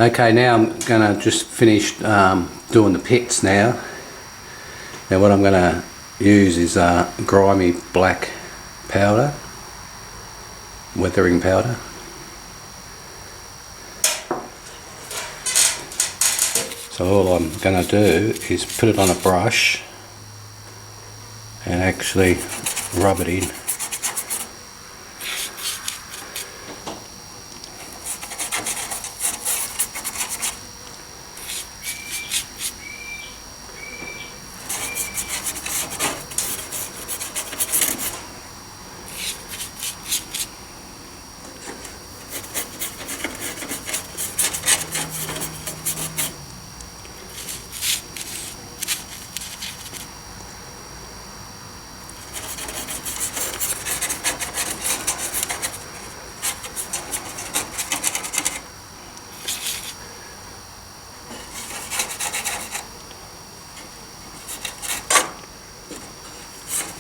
Okay, now I'm going to just finish doing the pits now. Now what I'm going to use is grimy black powder, weathering powder. So all I'm going to do is put it on a brush and actually rub it in.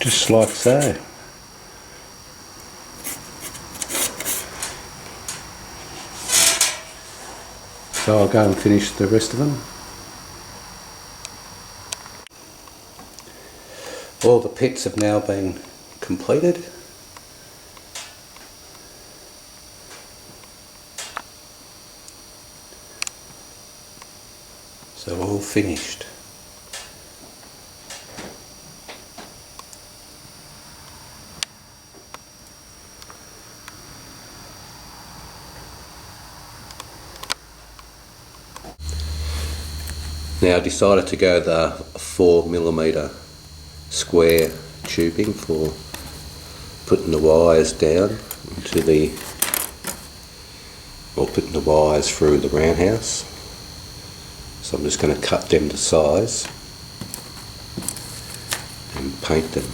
Just like so. So I'll go and finish the rest of them. All the pits have now been completed. So all finished. Now I decided to go the 4mm square tubing for putting the wires down into the, or putting the wires through the roundhouse. So I'm just going to cut them to size and paint them.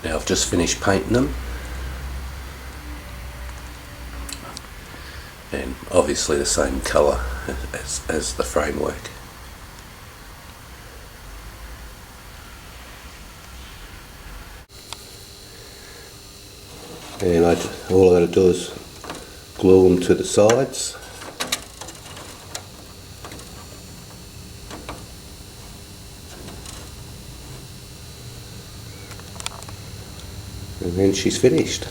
Now I've just finished painting them. And obviously the same colour as the framework. And all I got to do is glue them to the sides. And then she's finished.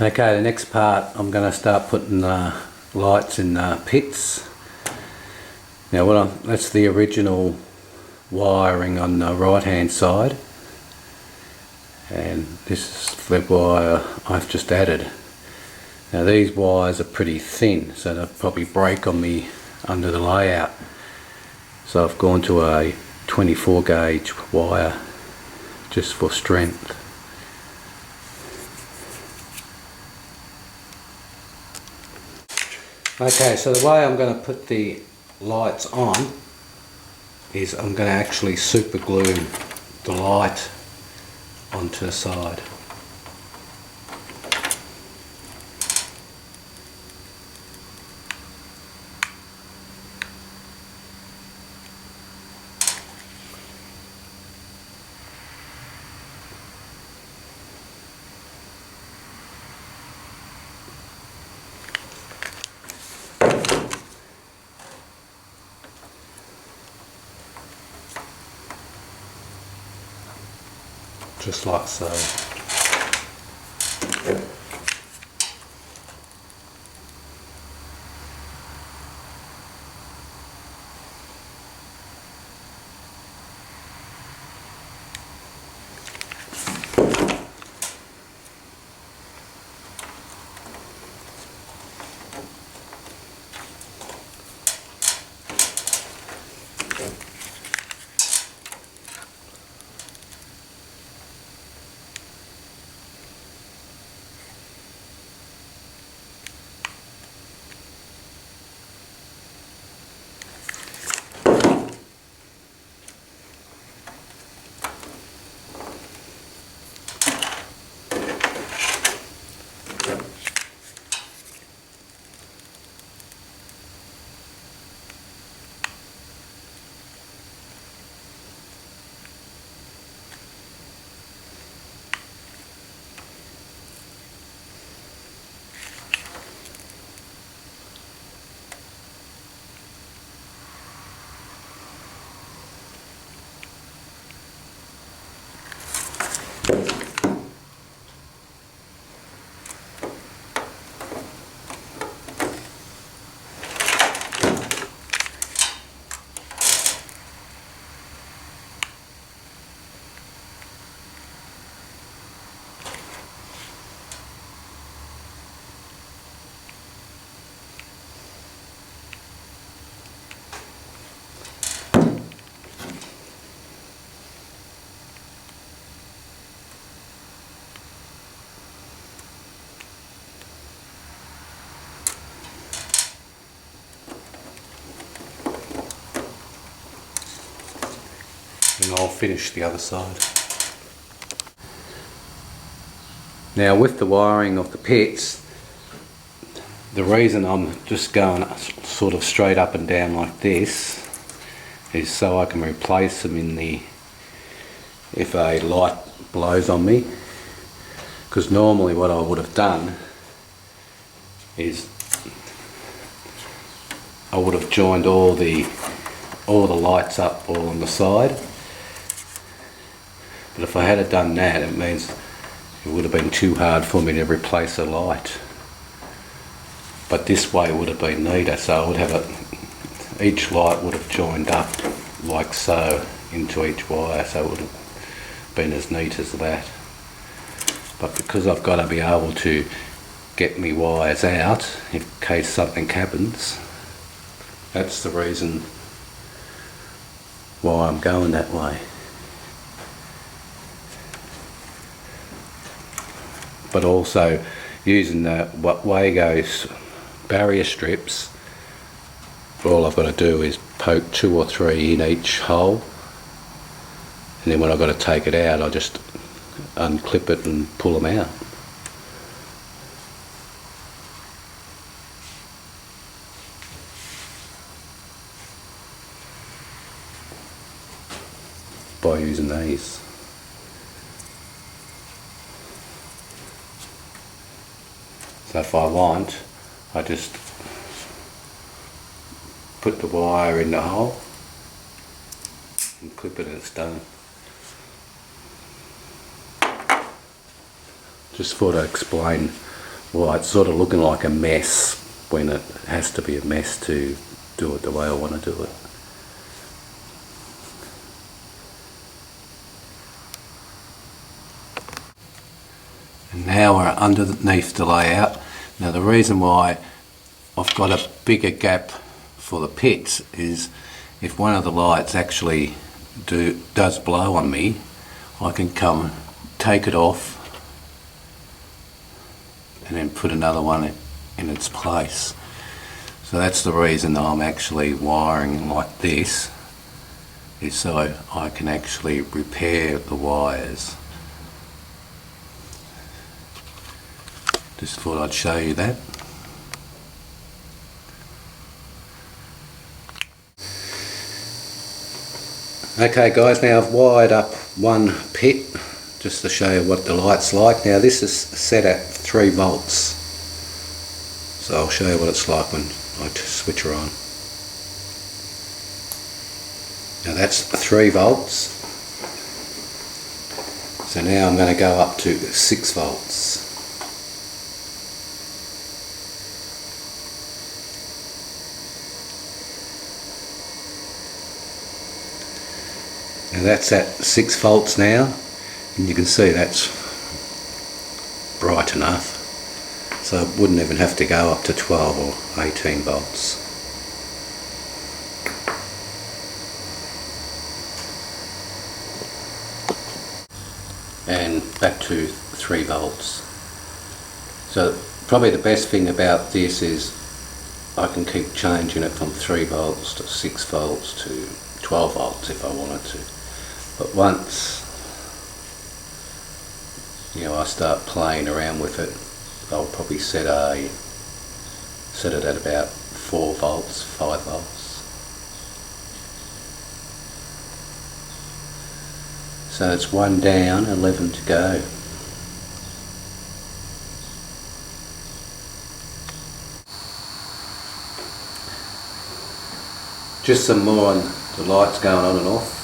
Okay, the next part I'm going to start putting lights in pits. Now that's the original wiring on the right hand side, and this is the wire I've just added. Now these wires are pretty thin, so they'll probably break on me under the layout. So I've gone to a 24 gauge wire just for strength. Okay, so the way I'm going to put the lights on is I'm going to actually super glue the light onto the side. Just like so. and I'll finish the other side. Now with the wiring of the pits, the reason I'm just going sort of straight up and down like this is so I can replace them if a light blows on me. Because normally what I would have done is I would have joined all the lights up all on the side. But if I had done that, it means it would have been too hard for me to replace a light. But this way would have been neater, so I would have each light would have joined up like so into each wire, so it would have been as neat as that. But because I've got to be able to get me wires out in case something happens, that's the reason why I'm going that way. But also using the Wago's barrier strips, all I've got to do is poke 2 or 3 in each hole, and then when I've got to take it out I just unclip it and pull them out. By using these. So if I want, I just put the wire in the hole and clip it and it's done. Just thought I'd explain why it's sort of looking like a mess when it has to be a mess to do it the way I want to do it. And now we're underneath the layout. Now the reason why I've got a bigger gap for the pits is if one of the lights actually does blow on me, I can come take it off and then put another one in its place. So that's the reason I'm actually wiring like this, is so I can actually repair the wires. Just thought I'd show you that. Okay guys, now I've wired up one pit just to show you what the light's like. Now this is set at 3 volts, so I'll show you what it's like when I switch her on. Now that's 3 volts, so now I'm going to go up to 6 volts. Now that's at 6 volts now, and you can see that's bright enough, so it wouldn't even have to go up to 12 or 18 volts. And back to 3 volts. So probably the best thing about this is I can keep changing it from 3 volts to 6 volts to 12 volts if I wanted to. But once I start playing around with it, I'll probably set it at about 4 volts, 5 volts. So it's 1 down, 11 to go. Just some more on the lights going on and off.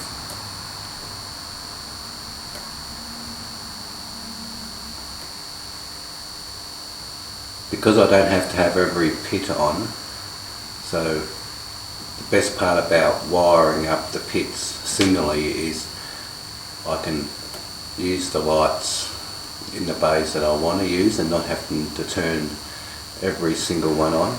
Because I don't have to have every pit on, so the best part about wiring up the pits singly is I can use the lights in the bays that I want to use and not having to turn every single one on.